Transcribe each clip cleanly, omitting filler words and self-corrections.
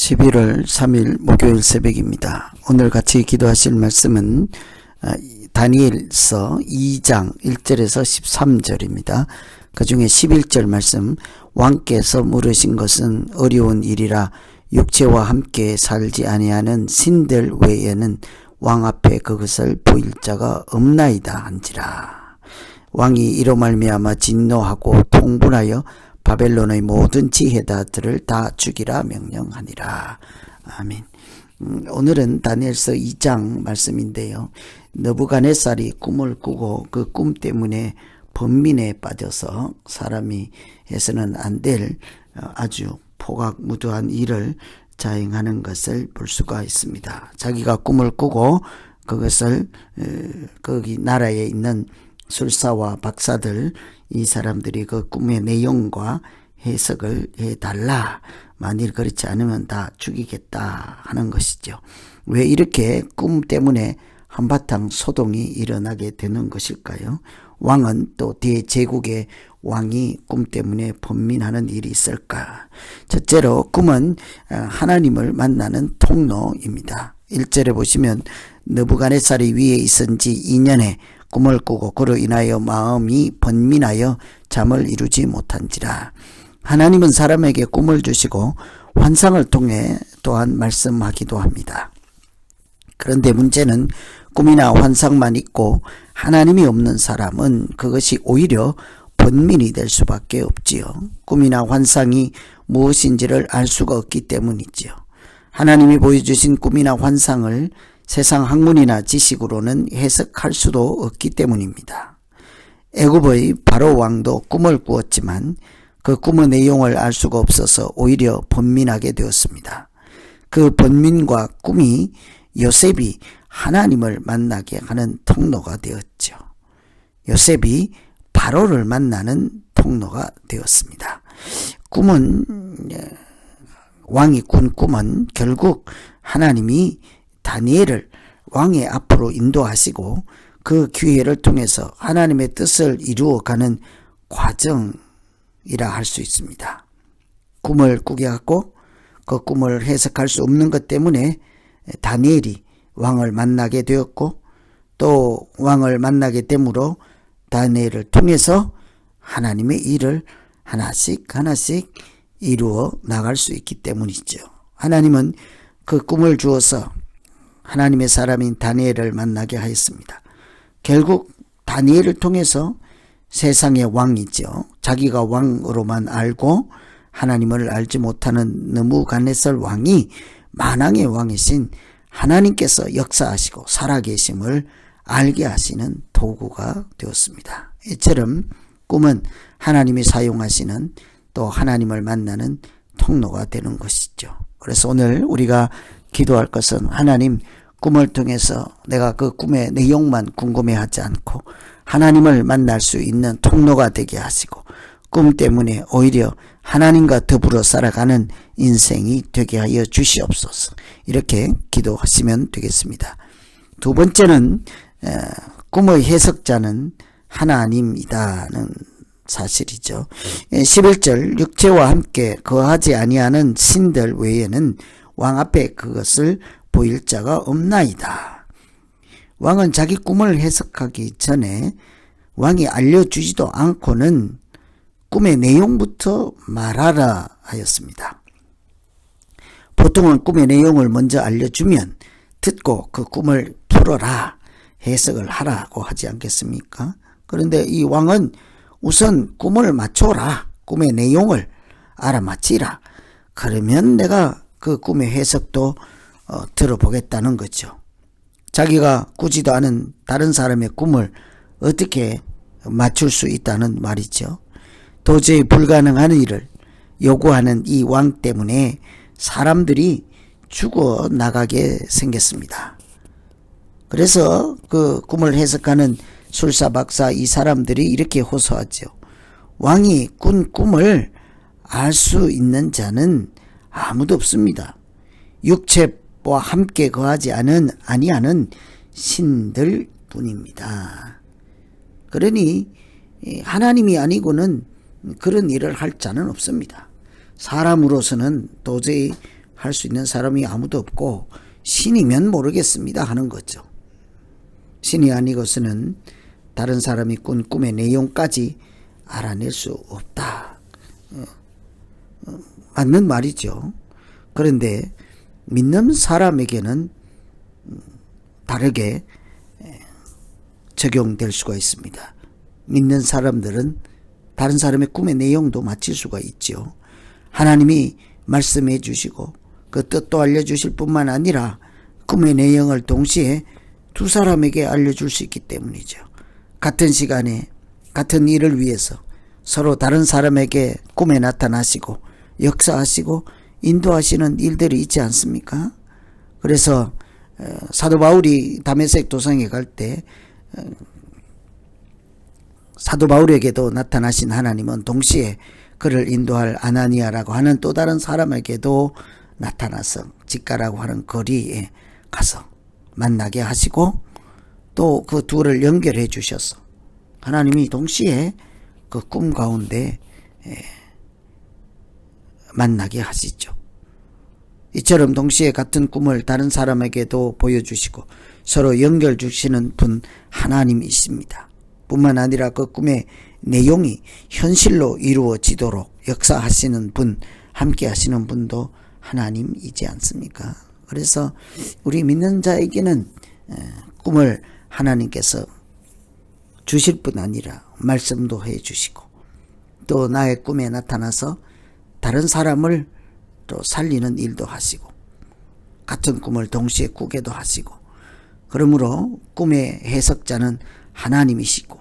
11월 3일 목요일 새벽입니다. 오늘 같이 기도하실 말씀은 다니엘서 2장 1절에서 13절입니다. 그 중에 11절 말씀, 왕께서 물으신 것은 어려운 일이라 육체와 함께 살지 아니하는 신들 외에는 왕 앞에 그것을 보일 자가 없나이다 한지라. 왕이 이로 말미암아 진노하고 통분하여 바벨론의 모든 지혜자들을 다 죽이라 명령하니라. 아멘. 오늘은 다니엘서 2장 말씀인데요. 느부갓네살이 꿈을 꾸고 그 꿈 때문에 번민에 빠져서 사람이 해서는 안 될 아주 포각무도한 일을 자행하는 것을 볼 수가 있습니다. 자기가 꿈을 꾸고 그것을 거기 나라에 있는 술사와 박사들, 이 사람들이 그 꿈의 내용과 해석을 해달라, 만일 그렇지 않으면 다 죽이겠다 하는 것이죠. 왜 이렇게 꿈 때문에 한바탕 소동이 일어나게 되는 것일까요? 왕은 또 대제국의 왕이 꿈 때문에 번민하는 일이 있을까? 첫째로 꿈은 하나님을 만나는 통로입니다. 1절에 보시면 느부갓네살이 위에 있은 지 2년에 꿈을 꾸고 그로 인하여 마음이 번민하여 잠을 이루지 못한지라. 하나님은 사람에게 꿈을 주시고 환상을 통해 또한 말씀하기도 합니다. 그런데 문제는 꿈이나 환상만 있고 하나님이 없는 사람은 그것이 오히려 번민이 될 수밖에 없지요. 꿈이나 환상이 무엇인지를 알 수가 없기 때문이지요. 하나님이 보여주신 꿈이나 환상을 세상 학문이나 지식으로는 해석할 수도 없기 때문입니다. 애굽의 바로 왕도 꿈을 꾸었지만 그 꿈의 내용을 알 수가 없어서 오히려 번민하게 되었습니다. 그 번민과 꿈이 요셉이 하나님을 만나게 하는 통로가 되었죠. 요셉이 바로를 만나는 통로가 되었습니다. 왕이 꾼 꿈은 결국 하나님이 다니엘을 왕의 앞으로 인도하시고 그 기회를 통해서 하나님의 뜻을 이루어가는 과정이라 할 수 있습니다. 꿈을 꾸게 하고 그 꿈을 해석할 수 없는 것 때문에 다니엘이 왕을 만나게 되었고, 또 왕을 만나게 되므로 다니엘을 통해서 하나님의 일을 하나씩 이루어 나갈 수 있기 때문이죠. 하나님은 그 꿈을 주어서 하나님의 사람인 다니엘을 만나게 하였습니다. 결국 다니엘을 통해서 세상의 왕이죠. 자기가 왕으로만 알고 하나님을 알지 못하는 느부갓네살 왕이 만왕의 왕이신 하나님께서 역사하시고 살아계심을 알게 하시는 도구가 되었습니다. 이처럼 꿈은 하나님이 사용하시는, 또 하나님을 만나는 통로가 되는 것이죠. 그래서 오늘 우리가 기도할 것은, 하나님, 꿈을 통해서 내가 그 꿈의 내용만 궁금해하지 않고 하나님을 만날 수 있는 통로가 되게 하시고, 꿈 때문에 오히려 하나님과 더불어 살아가는 인생이 되게 하여 주시옵소서. 이렇게 기도하시면 되겠습니다. 두 번째는 꿈의 해석자는 하나님이다는 사실이죠. 11절, 육체와 함께 거하지 아니하는 신들 외에는 왕 앞에 그것을 보일 자가 없나이다. 왕은 자기 꿈을 해석하기 전에 왕이 알려주지도 않고는 꿈의 내용부터 말하라 하였습니다. 보통은 꿈의 내용을 먼저 알려주면 듣고 그 꿈을 풀어라, 해석을 하라고 하지 않겠습니까? 그런데 이 왕은 우선 꿈을 맞춰라, 꿈의 내용을 알아맞히라, 그러면 내가 그 꿈의 해석도 들어보겠다는 거죠. 자기가 꾸지도 않은 다른 사람의 꿈을 어떻게 맞출 수 있다는 말이죠. 도저히 불가능한 일을 요구하는 이 왕 때문에 사람들이 죽어 나가게 생겼습니다. 그래서 그 꿈을 해석하는 술사 박사 이 사람들이 이렇게 호소하죠. 왕이 꾼 꿈을 알 수 있는 자는 아무도 없습니다. 육체와 함께 거하지 아니하는 신들 뿐입니다. 그러니 하나님이 아니고는 그런 일을 할 자는 없습니다. 사람으로서는 도저히 할 수 있는 사람이 아무도 없고 신이면 모르겠습니다 하는 거죠. 신이 아니고서는 다른 사람이 꾼 꿈의 내용까지 알아낼 수 없다. 맞는 말이죠. 그런데 믿는 사람에게는 다르게 적용될 수가 있습니다. 믿는 사람들은 다른 사람의 꿈의 내용도 맞힐 수가 있죠. 하나님이 말씀해 주시고 그 뜻도 알려주실 뿐만 아니라 꿈의 내용을 동시에 두 사람에게 알려줄 수 있기 때문이죠. 같은 시간에 같은 일을 위해서 서로 다른 사람에게 꿈에 나타나시고 역사하시고 인도하시는 일들이 있지 않습니까? 그래서 사도 바울이 다메섹 도성에 갈 때 사도 바울에게도 나타나신 하나님은 동시에 그를 인도할 아나니아라고 하는 또 다른 사람에게도 나타나서 직가라고 하는 거리에 가서 만나게 하시고 또 그 둘을 연결해 주셔서 하나님이 동시에 그 꿈 가운데 만나게 하시죠. 이처럼 동시에 같은 꿈을 다른 사람에게도 보여주시고 서로 연결 주시는 분 하나님이십니다. 뿐만 아니라 그 꿈의 내용이 현실로 이루어지도록 역사하시는 분, 함께 하시는 분도 하나님이지 않습니까? 그래서 우리 믿는 자에게는 꿈을 하나님께서 주실 뿐 아니라 말씀도 해 주시고 또 나의 꿈에 나타나서 다른 사람을 또 살리는 일도 하시고 같은 꿈을 동시에 꾸게도 하시고 그러므로 꿈의 해석자는 하나님이시고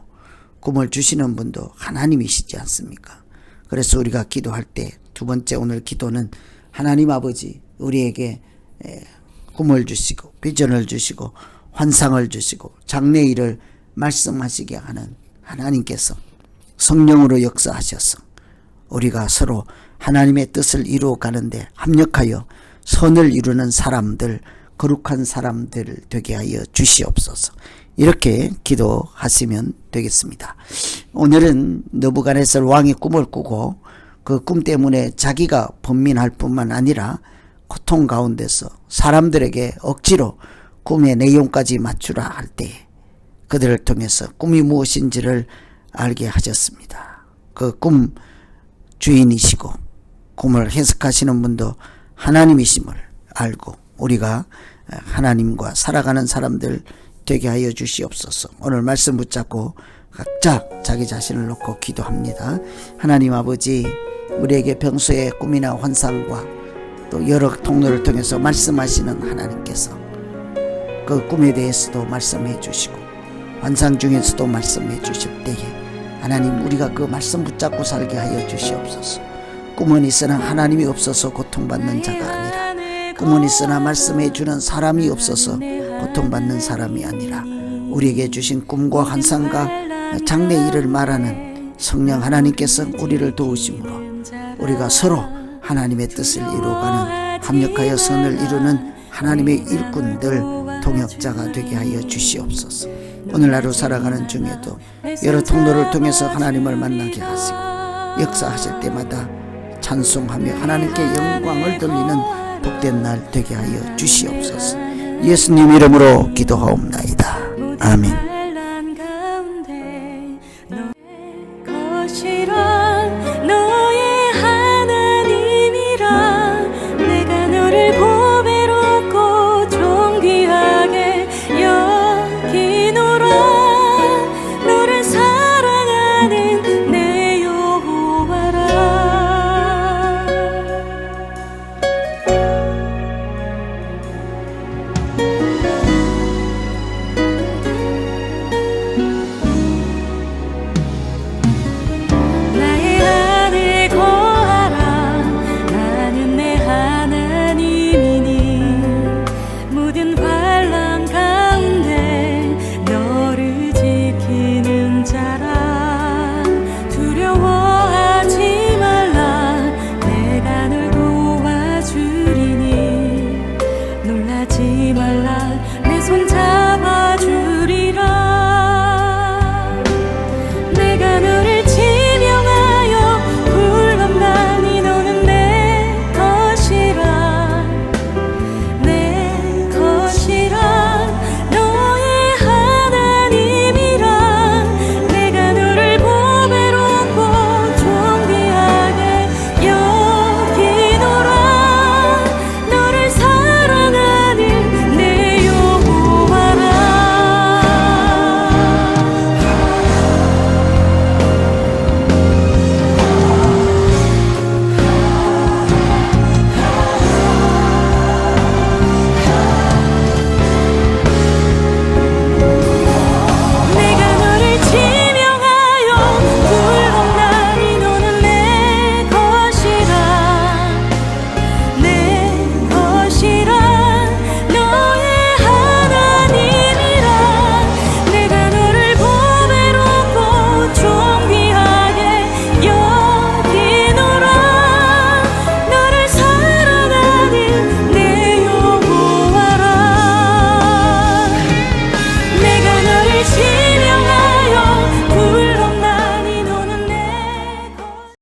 꿈을 주시는 분도 하나님이시지 않습니까? 그래서 우리가 기도할 때 두 번째 오늘 기도는 하나님 아버지 우리에게 꿈을 주시고 비전을 주시고 환상을 주시고 장래일을 말씀하시게 하는 하나님께서 성령으로 역사하셔서 우리가 서로 하나님의 뜻을 이루어 가는데 합력하여 선을 이루는 사람들, 거룩한 사람들 되게 하여 주시옵소서. 이렇게 기도하시면 되겠습니다. 오늘은 느부갓네살 왕이 꿈을 꾸고 그 꿈 때문에 자기가 번민할 뿐만 아니라 고통 가운데서 사람들에게 억지로 꿈의 내용까지 맞추라 할 때 그들을 통해서 꿈이 무엇인지를 알게 하셨습니다. 그 꿈 주인이시고 꿈을 해석하시는 분도 하나님이심을 알고 우리가 하나님과 살아가는 사람들 되게 하여 주시옵소서. 오늘 말씀 붙잡고 각자 자기 자신을 놓고 기도합니다. 하나님 아버지 우리에게 평소에 꿈이나 환상과 또 여러 통로를 통해서 말씀하시는 하나님께서 그 꿈에 대해서도 말씀해 주시고 환상 중에서도 말씀해 주실 때에 하나님 우리가 그 말씀 붙잡고 살게 하여 주시옵소서. 꿈은 있으나 하나님이 없어서 고통받는 자가 아니라 꿈은 있으나 말씀해 주는 사람이 없어서 고통받는 사람이 아니라 우리에게 주신 꿈과 환상과 장래일을 말하는 성령 하나님께서 우리를 도우심으로 우리가 서로 하나님의 뜻을 이루어가는 합력하여 선을 이루는 하나님의 일꾼들 동역자가 되게 하여 주시옵소서. 오늘 하루 살아가는 중에도 여러 통로를 통해서 하나님을 만나게 하시고 역사하실 때마다 찬송하며 하나님께 영광을 돌리는 복된 날 되게 하여 주시옵소서. 예수님 이름으로 기도하옵나이다. 아멘.